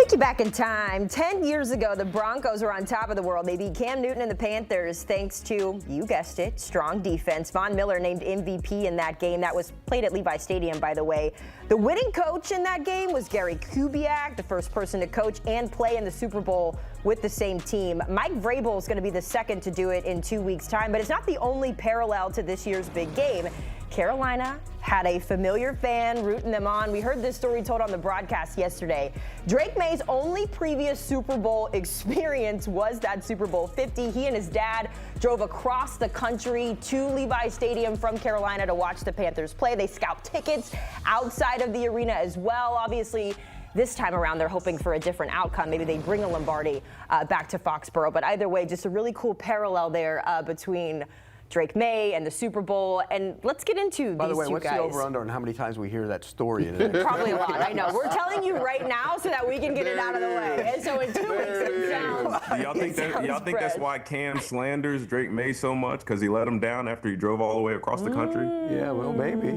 Take you back in time. 10 years ago, the Broncos were on top of the world. They beat Cam Newton and the Panthers thanks to, you guessed it, strong defense. Von Miller named MVP in that game. That was played at Levi Stadium, by the way. The winning coach in that game was Gary Kubiak, the first person to coach and play in the Super Bowl with the same team. Mike Vrabel is going to be the second to do it in 2 weeks' time, but it's not the only parallel to this year's big game. Carolina had a familiar fan rooting them on. We heard this story told on the broadcast yesterday. Drake Maye's only previous Super Bowl experience was that Super Bowl 50. He and his dad drove across the country to Levi Stadium from Carolina to watch the Panthers play. They scalped tickets outside of the arena as well. Obviously, this time around, they're hoping for a different outcome. Maybe they bring a Lombardi back to Foxborough. But either way, just a really cool parallel there between Drake Maye and the Super Bowl. And let's get into these two guys. By the way, what's the over-under on how many times we hear that story? Probably a lot, I know. We're telling you right now so that we can get it out of the way. And so in 2 weeks, it sounds Y'all think that's why Cam slanders Drake Maye so much? Because he let him down after he drove all the way across the country? Yeah, well, maybe.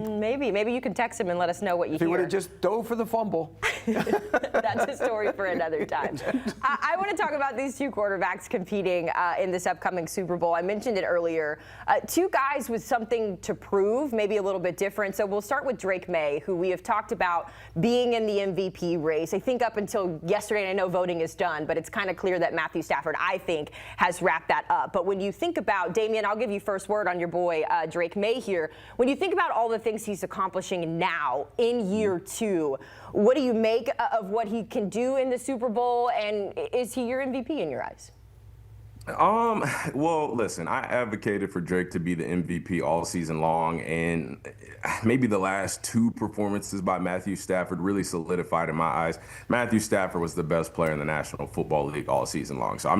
Maybe you can text him and let us know what you hear. He would have just dove for the fumble. That's a story for another time. I want to talk about these two quarterbacks competing in this upcoming Super Bowl. I mentioned it earlier. Two guys with something to prove, maybe a little bit different. So we'll start with Drake Maye, who we have talked about being in the MVP race. I think up until yesterday, and I know voting is done, but it's kind of clear that Matthew Stafford, I think, has wrapped that up. But when you think about, Damien, I'll give you first word on your boy Drake Maye here. When you think about all the things he's accomplishing now in year two, what do you make of what he can do in the Super Bowl, and is he your MVP in your eyes? Well, listen, I advocated for Drake to be the MVP all season long, and maybe the last two performances by Matthew Stafford really solidified in my eyes. Matthew Stafford was the best player in the National Football League all season long. So I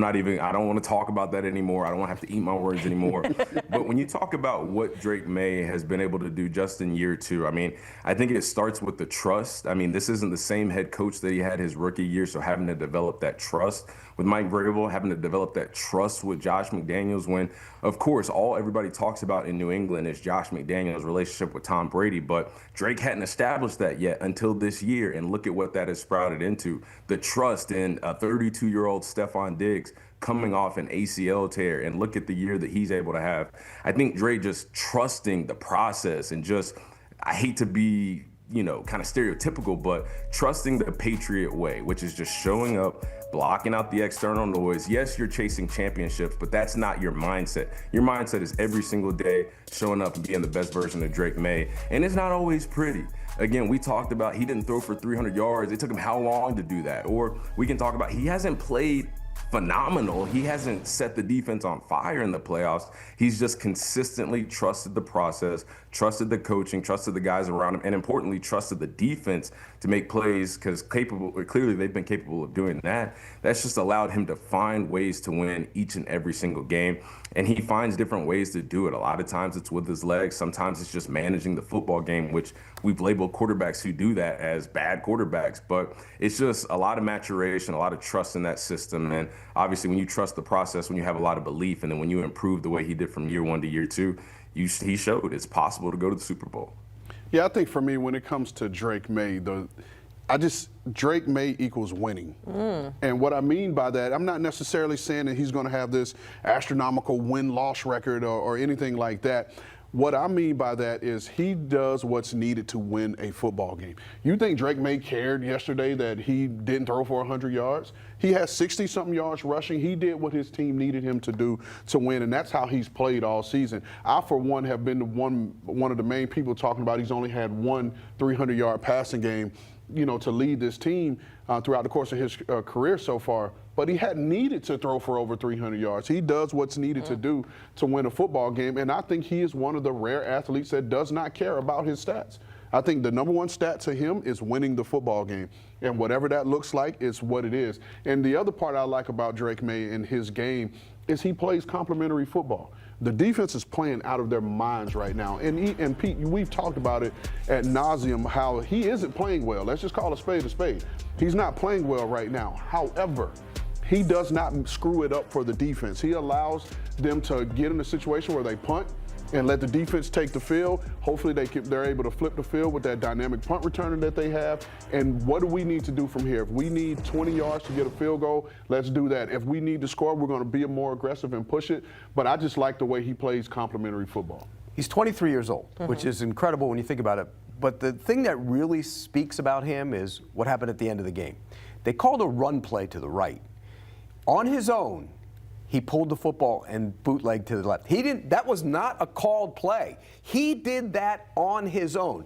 don't want to talk about that anymore. I don't want to have to eat my words anymore. But when you talk about what Drake Maye has been able to do just in year two, I mean, I think it starts with the trust. I mean, this isn't the same head coach that he had his rookie year, so having to develop that trust with Mike Vrabel, having to develop that trust with Josh McDaniels, when, of course, all everybody talks about in New England is Josh McDaniels' relationship with Tom Brady, but Drake hadn't established that yet until this year, and look at what that has sprouted into. The trust in a 32-year-old Stephon Diggs coming off an ACL tear, and look at the year that he's able to have. I think Drake just trusting the process and just, I hate to be, kind of stereotypical, but trusting the Patriot way, which is just showing up, blocking out the external noise. Yes, you're chasing championships, but that's not your mindset. Your mindset is every single day showing up and being the best version of Drake Maye. And it's not always pretty. Again, we talked about he didn't throw for 300 yards. It took him how long to do that? Or we can talk about he hasn't played phenomenal. He hasn't set the defense on fire in the playoffs. He's just consistently trusted the process, trusted the coaching, trusted the guys around him, and importantly, trusted the defense to make plays, because clearly they've been capable of doing that. That's just allowed him to find ways to win each and every single game, and he finds different ways to do it. A lot of times it's with his legs. Sometimes it's just managing the football game, which we've labeled quarterbacks who do that as bad quarterbacks, but it's just a lot of maturation, a lot of trust in that system. And obviously when you trust the process, when you have a lot of belief, and then when you improve the way he did from year one to year two, he showed it's possible to go to the Super Bowl. Yeah, I think for me, when it comes to Drake Maye, Drake Maye equals winning. And what I mean by that, I'm not necessarily saying that he's going to have this astronomical win-loss record or anything like that. What I mean by that is he does what's needed to win a football game. You think Drake Maye cared yesterday that he didn't throw for 100 yards? He has 60-something yards rushing. He did what his team needed him to do to win, and that's how he's played all season. I, for one, have been one of the main people talking about he's only had one 300-yard passing game, to lead this team throughout the course of his career so far. But he hadn't needed to throw for over 300 yards. He does what's needed to do to win a football game, and I think he is one of the rare athletes that does not care about his stats. I think the number one stat to him is winning the football game, and whatever that looks like is what it is. And the other part I like about Drake Maye in his game is he plays complementary football. The defense is playing out of their minds right now. And Pete, we've talked about it ad nauseum how he isn't playing well. Let's just call a spade a spade. He's not playing well right now. However, he does not screw it up for the defense. He allows them to get in a situation where they punt, and let the defense take the field. Hopefully they're able to flip the field with that dynamic punt returner that they have. And what do we need to do from here? If we need 20 yards to get a field goal, let's do that. If we need to score, we're going to be more aggressive and push it. But I just like the way he plays complementary football. He's 23 years old, which is incredible when you think about it. But the thing that really speaks about him is what happened at the end of the game. They called a run play to the right. On his own, he pulled the football and bootlegged to the left. That was not a called play. He did that on his own.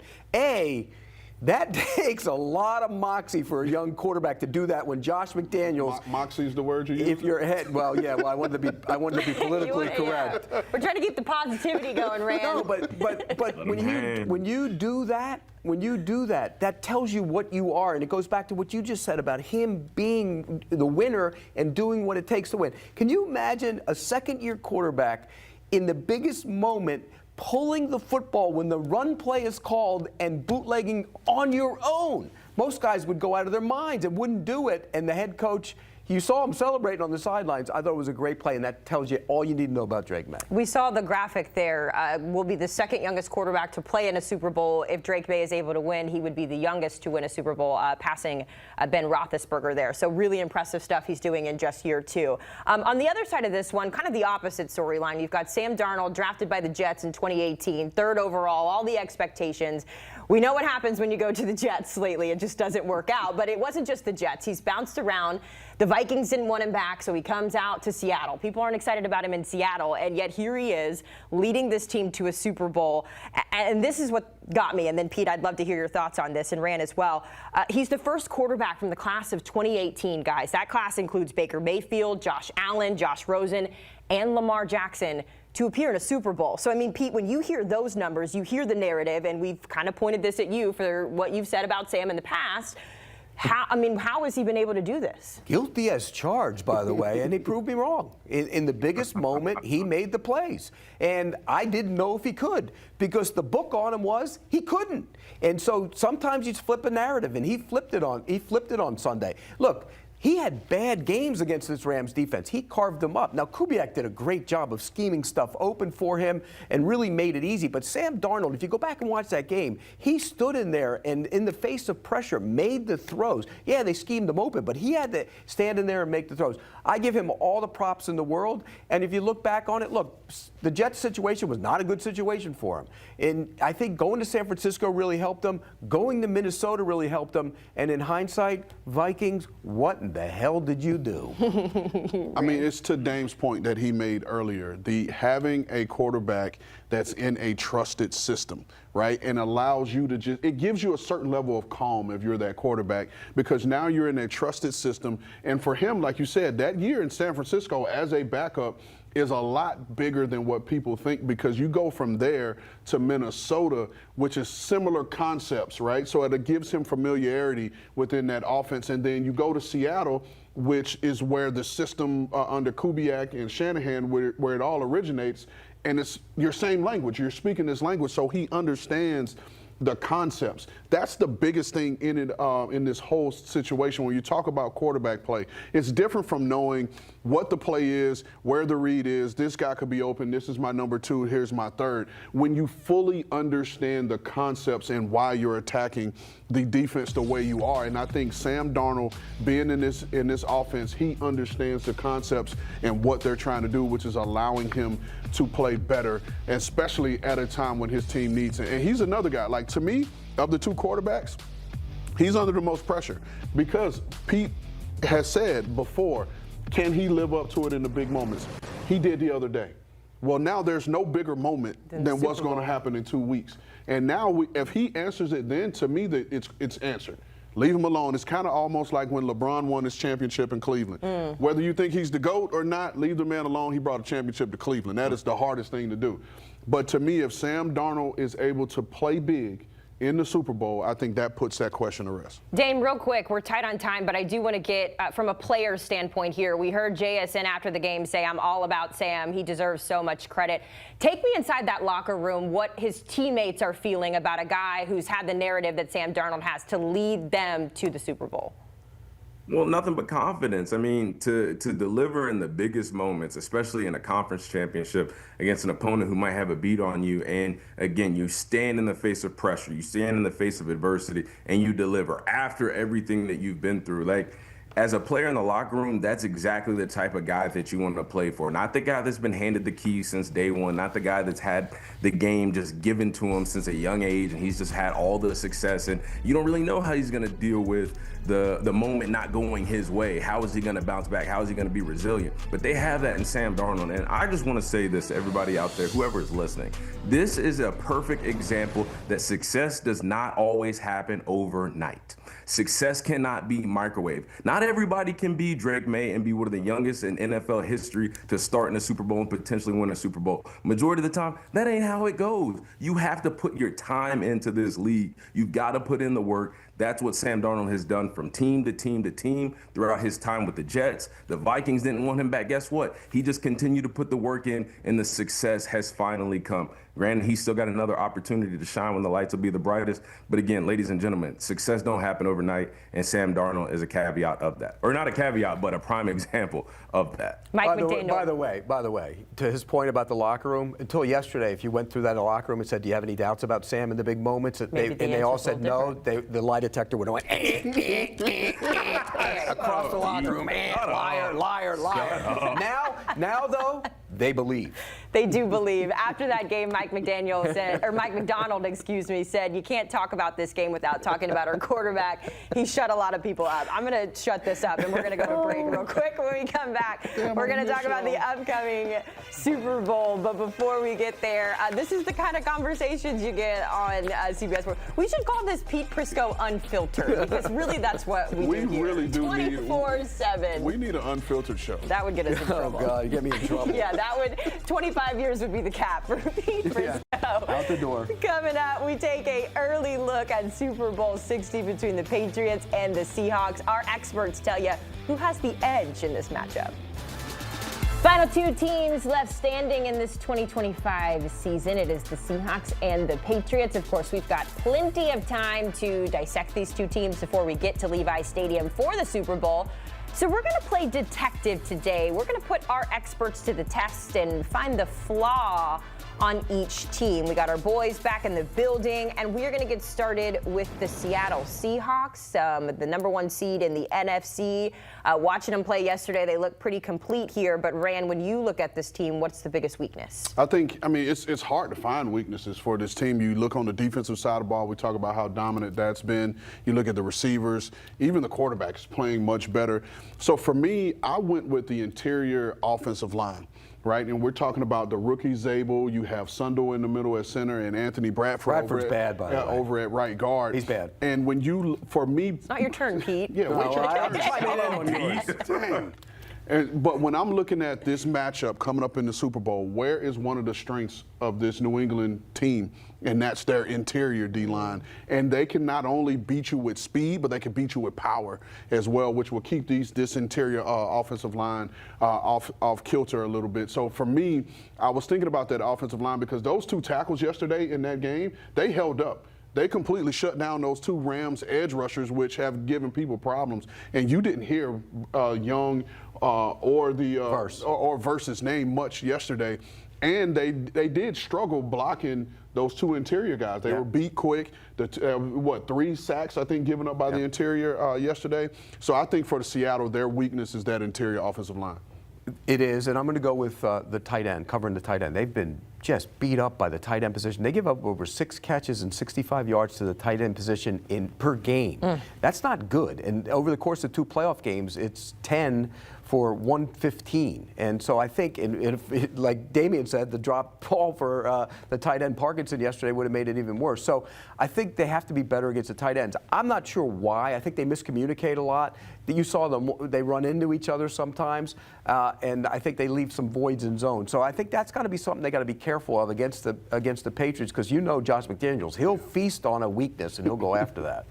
That takes a lot of moxie for a young quarterback to do that when Josh McDaniels. Moxie's the word you use? If you're ahead, well, yeah. Well, I wanted to be politically correct. Yeah. We're trying to keep the positivity going, Ran. No, but when you do that, that tells you what you are, and it goes back to what you just said about him being the winner and doing what it takes to win. Can you imagine a second-year quarterback in the biggest moment pulling the football when the run play is called and bootlegging on your own? Most guys would go out of their minds and wouldn't do it, and the head coach, you saw him celebrating on the sidelines. I thought it was a great play, and that tells you all you need to know about Drake Maye. We saw the graphic there. Will be the second youngest quarterback to play in a Super Bowl. If Drake Maye is able to win, he would be the youngest to win a Super Bowl, passing Ben Roethlisberger there. So really impressive stuff he's doing in just year 2. On the other side of this one, kind of the opposite storyline. You've got Sam Darnold, drafted by the Jets in 2018, 3rd overall, all the expectations. We know what happens when you go to the Jets lately. It just doesn't work out. But it wasn't just the Jets. He's bounced around. The Vikings didn't want him back, so he comes out to Seattle. People aren't excited about him in Seattle, and yet here he is leading this team to a Super Bowl. And this is what got me. And then, Pete, I'd love to hear your thoughts on this, and Ran as well. He's the first quarterback from the class of 2018, guys. That class includes Baker Mayfield, Josh Allen, Josh Rosen, and Lamar Jackson to appear in a Super Bowl. So, I mean, Pete, when you hear those numbers, you hear the narrative, and we've kind of pointed this at you for what you've said about Sam in the past. How has he been able to do this? Guilty as charged, by the way, and he proved me wrong. In the biggest moment, he made the plays. And I didn't know if he could, because the book on him was he couldn't. And so sometimes you flip a narrative, and he flipped it on Sunday. Look, he had bad games against this Rams defense. He carved them up. Now, Kubiak did a great job of scheming stuff open for him and really made it easy. But Sam Darnold, if you go back and watch that game, he stood in there and in the face of pressure made the throws. Yeah, they schemed them open, but he had to stand in there and make the throws. I give him all the props in the world. And if you look back on it, look, the Jets situation was not a good situation for him. And I think going to San Francisco really helped him. Going to Minnesota really helped him. And in hindsight, Vikings, what in the hell did you do? I mean, it's to Dame's point that he made earlier. Having a quarterback that's in a trusted system, right, and allows you to it gives you a certain level of calm if you're that quarterback, because now you're in a trusted system. And for him, like you said, that year in San Francisco as a backup is a lot bigger than what people think, because you go from there to Minnesota, which is similar concepts, right? So it gives him familiarity within that offense. And then you go to Seattle, which is where the system under Kubiak and Shanahan, where it all originates, and it's your same language. You're speaking this language, so he understands the concepts. That's the biggest thing in it, in this whole situation. When you talk about quarterback play, it's different from knowing what the play is, where the read is. This guy could be open. This is my number 2. Here's my 3rd. When you fully understand the concepts and why you're attacking the defense the way you are, and I think Sam Darnold, being in this offense, he understands the concepts and what they're trying to do, which is allowing him to play better, especially at a time when his team needs it. And he's another guy. Like, to me, of the 2 quarterbacks, he's under the most pressure, because Pete has said before, can he live up to it in the big moments? He did the other day. Well, now there's no bigger moment than what's going to happen in 2 weeks. And now if he answers it then, to me, it's answered. Leave him alone. It's kind of almost like when LeBron won his championship in Cleveland. Whether you think he's the GOAT or not, leave the man alone. He brought a championship to Cleveland. That is the hardest thing to do. But to me, if Sam Darnold is able to play big in the Super Bowl, I think that puts that question to rest. Dame, real quick, we're tight on time, but I do want to get from a player's standpoint here. We heard JSN after the game say, I'm all about Sam. He deserves so much credit. Take me inside that locker room, what his teammates are feeling about a guy who's had the narrative that Sam Darnold has to lead them to the Super Bowl. Well, nothing but confidence. I mean, to deliver in the biggest moments, especially in a conference championship against an opponent who might have a beat on you, and again, you stand in the face of pressure, you stand in the face of adversity, and you deliver after everything that you've been through. Like, as a player in the locker room, that's exactly the type of guy that you want to play for. Not the guy that's been handed the keys since day one, not the guy that's had the game just given to him since a young age and he's just had all the success. And you don't really know how he's going to deal with the moment not going his way. How is he going to bounce back? How is he going to be resilient? But they have that in Sam Darnold. And I just want to say this to everybody out there, whoever is listening. This is a perfect example that success does not always happen overnight. Success cannot be microwave. Not everybody can be Drake Maye and be one of the youngest in NFL history to start in a Super Bowl and potentially win a Super Bowl. Majority of the time, that ain't how it goes. You have to put your time into this league. You've got to put in the work. That's what Sam Darnold has done from team to team to team throughout his time with the Jets. The Vikings didn't want him back. Guess what? He just continued to put the work in, and the success has finally come. Granted, he's still got another opportunity to shine when the lights will be the brightest. But again, ladies and gentlemen, success don't happen overnight, and Sam Darnold is a caveat of that. Or not a caveat, but a prime example of that. Mike By McDaniel. the way, to his point about the locker room, until yesterday, if you went through that locker room and said, do you have any doubts about Sam in the big moments? They all said no. The lie detector would have went across the locker room. Liar, liar, liar. Now, though, they believe. They do believe. After that game, Mike McDonald, said, you can't talk about this game without talking about our quarterback. He shut a lot of people up. I'm going to shut this up, and we're going to go to break real quick. When we come back, we're going to talk about the upcoming Super Bowl. But before we get there, this is the kind of conversations you get on CBS Sports. We should call this Pete Prisco Unfiltered, because really that's what we do here. Really do 24/7. We need an unfiltered show. That would get us in trouble. Oh, God, you get me in trouble. Yeah, that would, 25 years would be the cap for Pete Prisco. Out the door. Coming up, we take an early look at Super Bowl 60 between the Patriots and the Seahawks. Our experts tell you who has the edge in this matchup. Final two teams left standing in this 2025 season. It is the Seahawks and the Patriots. Of course, we've got plenty of time to dissect these two teams before we get to Levi Stadium for the Super Bowl. So we're going to play detective today. We're going to put our experts to the test and find the flaw on each team. We got our boys back in the building, and we're going to get started with the Seattle Seahawks, the number one seed in the NFC. Watching them play yesterday, they look pretty complete here. But Ran, when you look at this team, what's the biggest weakness? It's hard to find weaknesses for this team. You look on the defensive side of the ball, we talk about how dominant that's been. You look at the receivers, even the quarterback is playing much better. So for me, I went with the interior offensive line. Right, and we're talking about the rookie Zabel. You have Sundle in the middle at center, and Anthony Bradford's bad, by the way. Over at right guard. He's bad. And when you, for me, it's not your turn, Pete. Yeah, Dang. But when I'm looking at this matchup coming up in the Super Bowl, where is one of the strengths of this New England team? And that's their interior D-line. And they can not only beat you with speed, but they can beat you with power as well, which will keep this interior offensive line off kilter a little bit. So for me, I was thinking about that offensive line because those two tackles yesterday in that game, they held up. They completely shut down those two Rams edge rushers, which have given people problems. And you didn't hear Young or Verse's name much yesterday. And they did struggle blocking those two interior guys. They were beat quick. 3 sacks, I think, given up by the interior yesterday. So I think for the Seattle, their weakness is that interior offensive line. It is, and I'm going to go with the tight end, covering the tight end. They've been just beat up by the tight end position. They give up over 6 catches and 65 yards to the tight end position per game. That's not good. And over the course of 2 playoff games, it's 10 for 115. And so I think, like Damien said, the drop ball for the tight end Parkinson yesterday would have made it even worse. So I think they have to be better against the tight ends. I'm not sure why. I think they miscommunicate a lot. You saw them, they run into each other sometimes, and I think they leave some voids in zone. So I think that's got to be something they got to be careful of against the Patriots, because you know Josh McDaniels, he'll feast on a weakness and he'll go after that.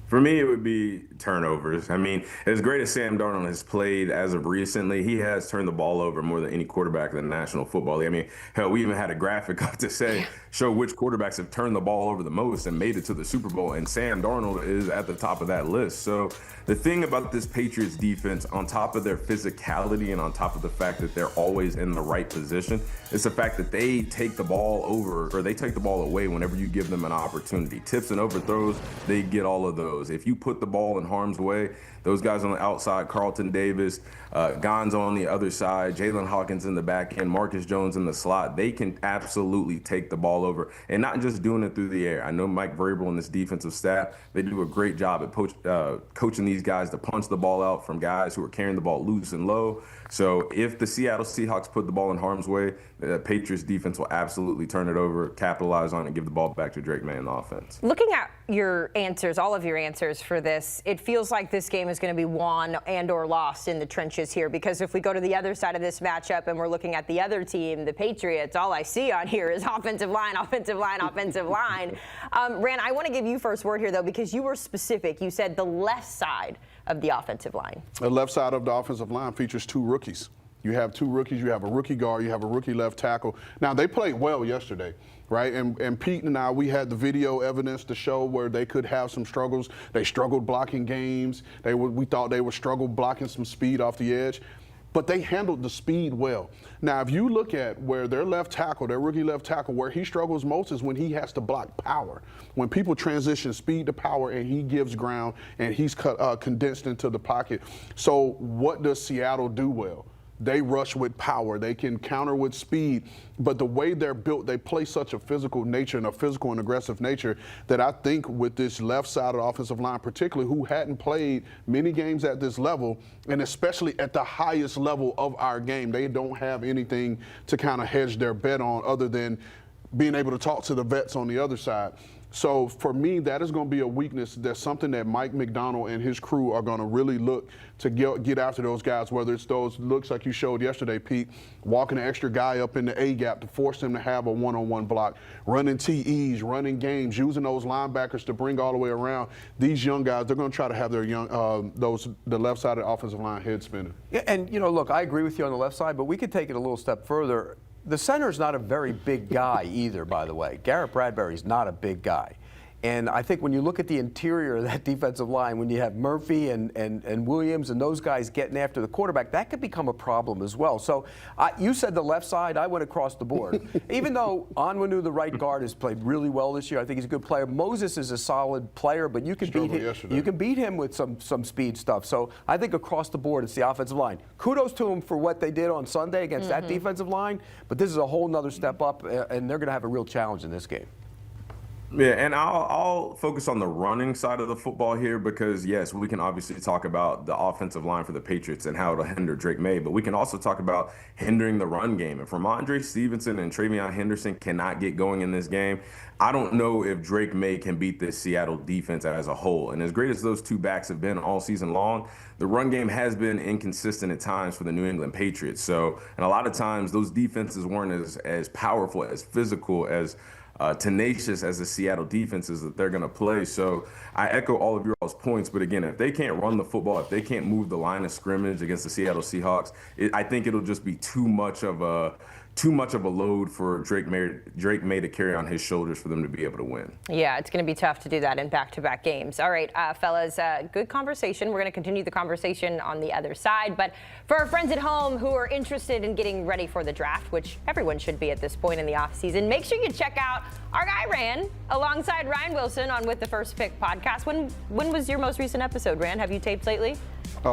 For me, it would be turnovers. I mean, as great as Sam Darnold has played as of recently, he has turned the ball over more than any quarterback in the National Football League. I mean, hell, we even had a graphic up to say show which quarterbacks have turned the ball over the most and made it to the Super Bowl, and Sam Darnold is at the top of that list. So the thing about this Patriots defense, on top of their physicality and on top of the fact that they're always in the right position, is the fact that they take the ball over, or they take the ball away whenever you give them an opportunity. Tips and overthrows, they get all of those. If you put the ball in harm's way, those guys on the outside, Carlton Davis, Gonzo on the other side, Jalen Hawkins in the back end, Marcus Jones in the slot, they can absolutely take the ball over, and not just doing it through the air. I know Mike Vrabel and this defensive staff, they do a great job at coaching these guys to punch the ball out from guys who are carrying the ball loose and low. So if the Seattle Seahawks put the ball in harm's way, the Patriots defense will absolutely turn it over, capitalize on it, and give the ball back to Drake Maye in the offense. Looking at your answers, all of your answers for this, it feels like this game is going to be won and or lost in the trenches here, because if we go to the other side of this matchup and we're looking at the other team, the Patriots, all I see on here is offensive line, offensive line, offensive line. Ran, I want to give you first word here, though, because you were specific. You said the left side of the offensive line. The left side of the offensive line features two rookies. You have two rookies. You have a rookie guard. You have a rookie left tackle. Now, they played well yesterday, right? And Pete and I, we had the video evidence to show where they could have some struggles. They struggled blocking games. We thought they would struggle blocking some speed off the edge. But they handled the speed well. Now, if you look at where their left tackle, their rookie left tackle, where he struggles most is when he has to block power. When people transition speed to power and he gives ground and he's condensed into the pocket. So what does Seattle do well? They rush with power. They can counter with speed. But the way they're built, they play such a physical nature and a physical and aggressive nature that I think with this left side of the offensive line, particularly who hadn't played many games at this level, and especially at the highest level of our game, they don't have anything to kind of hedge their bet on other than being able to talk to the vets on the other side. So for me, that is going to be a weakness. That's something that Mike McDonald and his crew are going to really look to get after those guys, whether it's those looks like you showed yesterday, Pete, walking an extra guy up in the A-gap to force them to have a one-on-one block, running TEs, running games, using those linebackers to bring all the way around. These young guys, they're going to try to have their the left side of the offensive line head spinning. Yeah, and, look, I agree with you on the left side, but we could take it a little step further. The center's not a very big guy either, by the way. Garrett Bradbury's not a big guy. And I think when you look at the interior of that defensive line, when you have Murphy and Williams and those guys getting after the quarterback, that could become a problem as well. So you said the left side, I went across the board. Even though Onwenu, the right guard, has played really well this year, I think he's a good player. Moses is a solid player, but you can beat him with some speed stuff. So I think across the board, it's the offensive line. Kudos to them for what they did on Sunday against that defensive line, but this is a whole nother step up, and they're going to have a real challenge in this game. Yeah, and I'll focus on the running side of the football here because, yes, we can obviously talk about the offensive line for the Patriots and how it'll hinder Drake Maye, but we can also talk about hindering the run game. If Ramondre Stevenson and Travion Henderson cannot get going in this game, I don't know if Drake Maye can beat this Seattle defense as a whole. And as great as those two backs have been all season long, the run game has been inconsistent at times for the New England Patriots. So, and a lot of times those defenses weren't as powerful, as physical, as tenacious as the Seattle defenses that they're going to play. So I echo all of your points, but again, if they can't run the football, if they can't move the line of scrimmage against the Seattle Seahawks, I think it'll just be too much of a load for Drake Maye to carry on his shoulders for them to be able to win. Yeah, it's going to be tough to do that in back-to-back games. All right, fellas, good conversation. We're going to continue the conversation on the other side. But for our friends at home who are interested in getting ready for the draft, which everyone should be at this point in the offseason, make sure you check out our guy Ran alongside Ryan Wilson on With the First Pick podcast. When was your most recent episode, Ran? Have you taped lately?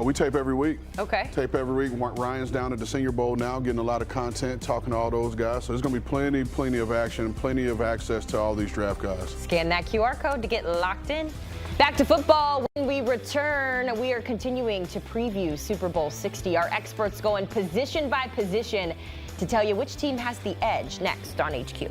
We tape every week. Okay. Tape every week. Ryan's down at the Senior Bowl now, getting a lot of content, talking to all those guys. So there's going to be plenty of action, plenty of access to all these draft guys. Scan that QR code to get locked in. Back to football. When we return, we are continuing to preview Super Bowl 60. Our experts going position by position to tell you which team has the edge next on HQ.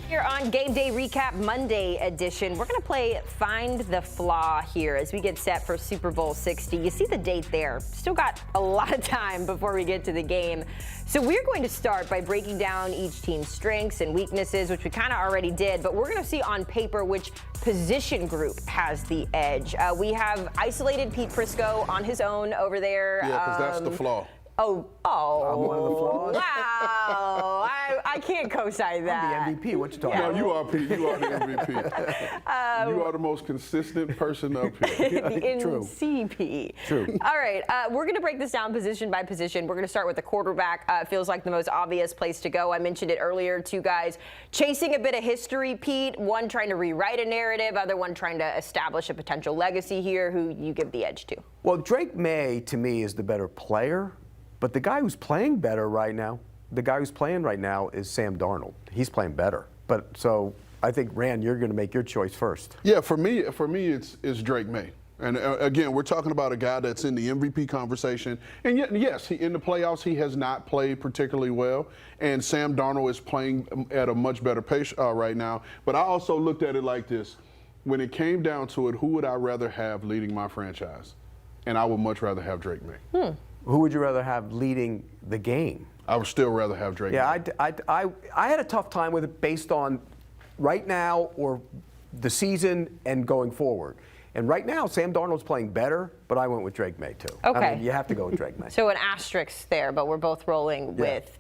Here on Game Day Recap Monday edition, we're going to play Find the Flaw here as we get set for Super Bowl 60. You see the date there. Still got a lot of time before we get to the game. So we're going to start by breaking down each team's strengths and weaknesses, which we kind of already did, but we're going to see on paper which position group has the edge. We have isolated Pete Prisco on his own over there. Yeah, because that's the flaw. Oh. One of the flaws. Wow. I can't co-sign that. I'm the MVP. What you talking No, about? you are, Pete. You are the MVP. You are the most consistent person up here. In True. CP. True. All right, we're going to break this down position by position. We're going to start with the quarterback. Feels like the most obvious place to go. I mentioned it earlier. Two guys chasing a bit of history, Pete. One trying to rewrite a narrative, other one trying to establish a potential legacy here. Who you give the edge to? Well, Drake Maye, to me, is the better player, but the guy who's playing better right now, is Sam Darnold. He's playing better. But so I think, Ran, you're going to make your choice first. Yeah, for me, it's Drake Maye. And again, we're talking about a guy that's in the MVP conversation. And yet, yes, in the playoffs, he has not played particularly well. And Sam Darnold is playing at a much better pace right now. But I also looked at it like this. When it came down to it, who would I rather have leading my franchise? And I would much rather have Drake Maye. Who would you rather have leading the game? I would still rather have Drake Maye. Yeah, I had a tough time with it based on right now or the season and going forward. And right now, Sam Darnold's playing better, but I went with Drake Maye too. Okay. I mean, you have to go with Drake Maye. So an asterisk there, but we're both rolling with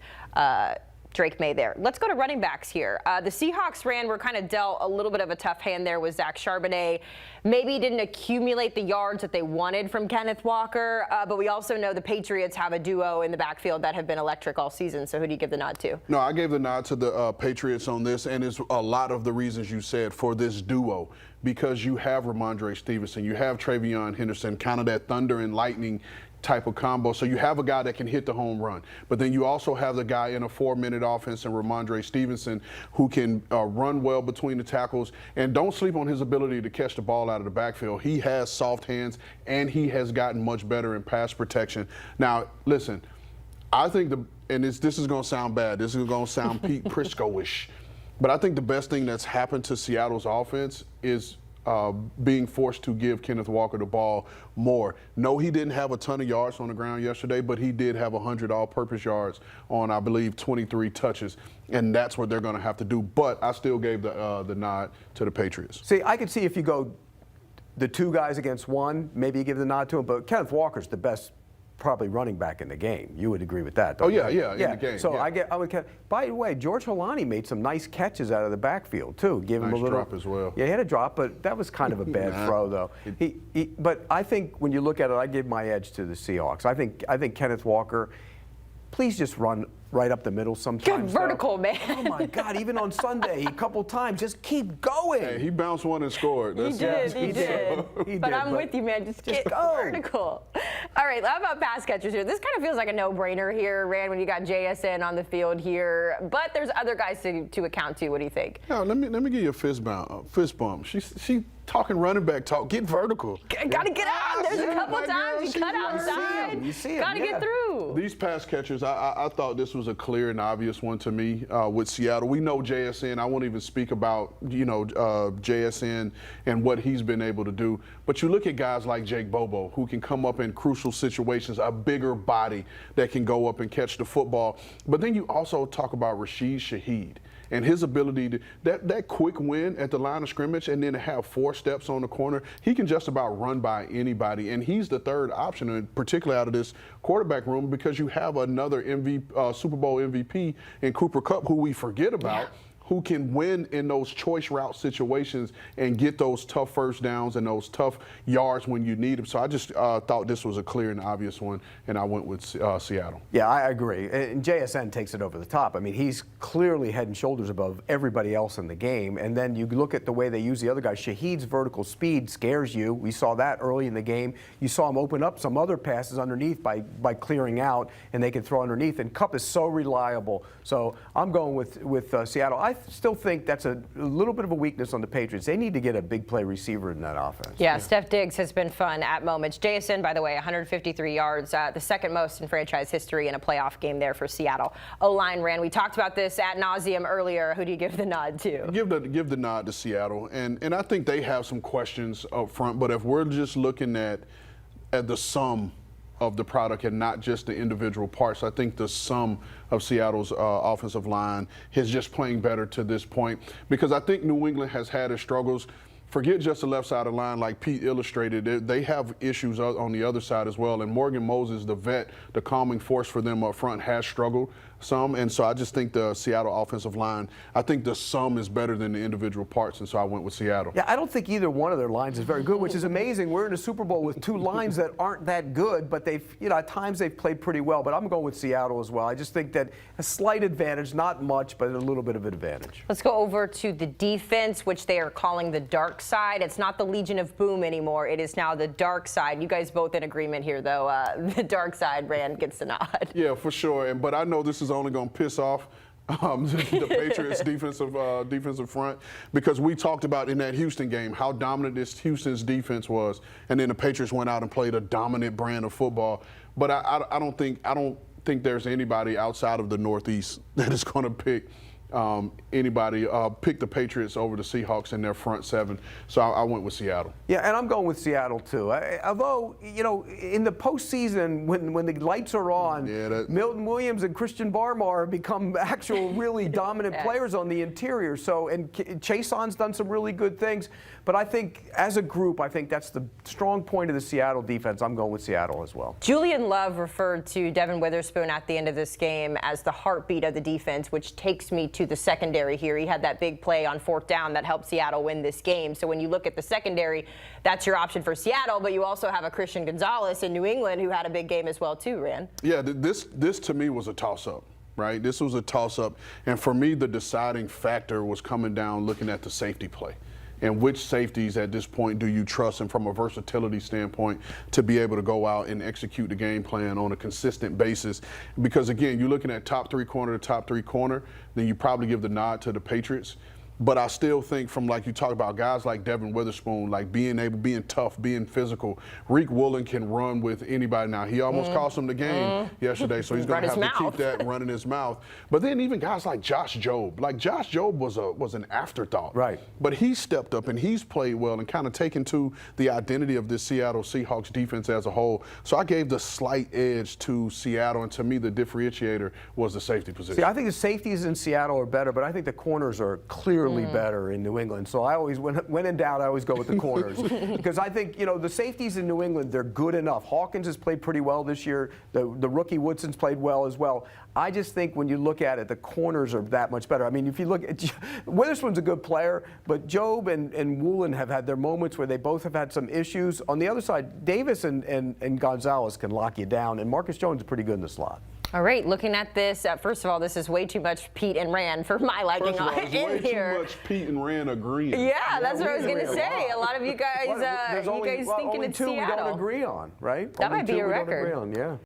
Drake Maye there. Let's go to running backs here. The Seahawks were kind of dealt a little bit of a tough hand there with Zach Charbonnet. Maybe didn't accumulate the yards that they wanted from Kenneth Walker, but we also know the Patriots have a duo in the backfield that have been electric all season. So who do you give the nod to? No, I gave the nod to the Patriots on this, and it's a lot of the reasons you said for this duo. Because you have Ramondre Stevenson, you have Travion Henderson, kind of that thunder and lightning type of combo. So you have a guy that can hit the home run. But then you also have the guy in a 4-minute offense in Ramondre Stevenson who can run well between the tackles. And don't sleep on his ability to catch the ball out of the backfield. He has soft hands, and he has gotten much better in pass protection. Now, listen, I think this is going to sound bad. This is going to sound Pete Prisco-ish. But I think the best thing that's happened to Seattle's offense is being forced to give Kenneth Walker the ball more. No, he didn't have a ton of yards on the ground yesterday, but he did have 100 all-purpose yards on, I believe, 23 touches, and that's what they're going to have to do. But I still gave the nod to the Patriots. See, I could see if you go the two guys against one, maybe you give the nod to him, but Kenneth Walker's the best probably running back in the game. You would agree with that, don't you? In the game. So yeah. I would. By the way, George Holani made some nice catches out of the backfield too. Give him Nice a little drop as well. Yeah, he had a drop, but that was kind of a bad throw though. But I think when you look at it, I give my edge to the Seahawks. I think Kenneth Walker, please just run right up the middle sometimes. Good vertical, man. Oh my God! Even on Sunday, a couple times, just keep going. Hey, he bounced one and scored. He did. But I'm with you, man. Just get go. vertical. All right, how about pass catchers here? This kind of feels like a no-brainer here, Ran, when you got JSN on the field here. But there's other guys to account to. What do you think? No, let me give you a fist bump. She talking running back talk. Get vertical. Got to get out. There's a couple times you cut outside. You see him. Got to get through. These pass catchers, I thought this was a clear and obvious one to me with Seattle. We know JSN. I won't even speak about JSN and what he's been able to do. But you look at guys like Jake Bobo, who can come up in crucial situations, a bigger body that can go up and catch the football. But then you also talk about Rashid Shaheed and his ability to that quick win at the line of scrimmage and then to have 4 steps on the corner. He can just about run by anybody, and he's the third option, and particularly out of this quarterback room, because you have another Super Bowl MVP in Cooper Kupp, who we forget about. Yeah. Who can win in those choice route situations and get those tough first downs and those tough yards when you need them. So I just thought this was a clear and obvious one, and I went with Seattle. Yeah, I agree. And JSN takes it over the top. I mean, he's clearly head and shoulders above everybody else in the game. And then you look at the way they use the other guys. Shaheed's vertical speed scares you. We saw that early in the game. You saw him open up some other passes underneath by clearing out, and they can throw underneath. And Kupp is so reliable. So I'm going with Seattle. I still think that's a little bit of a weakness on the Patriots. They need to get a big play receiver in that offense. Yeah, Steph Diggs has been fun at moments. JSN, by the way, 153 yards, the second most in franchise history in a playoff game there for Seattle. O-line, Ran. We talked about this ad nauseum earlier. Who do you give the nod to? Give the nod to Seattle, and I think they have some questions up front. But if we're just looking at the sum of the product and not just the individual parts, I think the sum of Seattle's offensive line is just playing better to this point, because I think New England has had its struggles forget just the left side of the line, like Pete illustrated, they have issues on the other side as well. And Morgan Moses, the vet, the calming force for them up front, has struggled some. And so I just think the Seattle offensive line, I think the sum is better than the individual parts. And so I went with Seattle. Yeah, I don't think either one of their lines is very good, which is amazing. We're in a Super Bowl with two lines that aren't that good, but they've, at times they've played pretty well. But I'm going with Seattle as well. I just think that a slight advantage, not much, but a little bit of an advantage. Let's go over to the defense, which they are calling the dark side. It's not the Legion of Boom anymore. It is now the dark side. You guys both in agreement here, though. The dark side, Ran gets the nod. Yeah, for sure. But I know this is only going to piss off the Patriots defensive front, because we talked about in that Houston game how dominant this Houston's defense was, and then the Patriots went out and played a dominant brand of football. But I don't think there's anybody outside of the Northeast that is going to pick pick the Patriots over the Seahawks in their front seven. So I went with Seattle. Yeah, and I'm going with Seattle too. Although, in the postseason, when the lights are on, Milton Williams and Christian Barmore become actual really dominant players on the interior. So, and Chaseon's done some really good things. But I think as a group, I think that's the strong point of the Seattle defense. I'm going with Seattle as well. Julian Love referred to Devin Witherspoon at the end of this game as the heartbeat of the defense, which takes me to the secondary here. He had that big play on 4th down that helped Seattle win this game. So when you look at the secondary, that's your option for Seattle, but you also have a Christian Gonzalez in New England who had a big game as well too, Ran. Yeah, this to me was a toss-up, right? This was a toss-up. And for me, the deciding factor was coming down looking at the safety play. And which safeties at this point do you trust, and from a versatility standpoint, to be able to go out and execute the game plan on a consistent basis? Because again, you're looking at top 3 corner to top 3 corner, then you probably give the nod to the Patriots. But I still think, from like you talk about guys like Devin Witherspoon, like being tough, being physical. Reek Woolen can run with anybody now. He almost cost him the game yesterday, so he's going to have to keep that running his mouth. But then even guys like Josh Jobe. Like Josh Jobe was an afterthought. Right. But he stepped up and he's played well and kind of taken to the identity of this Seattle Seahawks defense as a whole. So I gave the slight edge to Seattle, and to me the differentiator was the safety position. See, I think the safeties in Seattle are better, but I think the corners are clearly better in New England. So I always, when in doubt, I always go with the corners. Because I think, the safeties in New England, they're good enough. Hawkins has played pretty well this year. The rookie Woodson's played well as well. I just think when you look at it, the corners are that much better. I mean, if you look at Witherspoon's a good player, but Jobe and Woolen have had their moments where they both have had some issues. On the other side, Davis and Gonzalez can lock you down, and Marcus Jones is pretty good in the slot. All right, looking at this, first of all, this is way too much Pete and Ran for my liking in here. Too much Pete and Ran agreeing. Yeah, that's what I was going to say. A lot of you guys, There's only thinking it's two Seattle. we don't agree on, right? That might be a record. Yeah.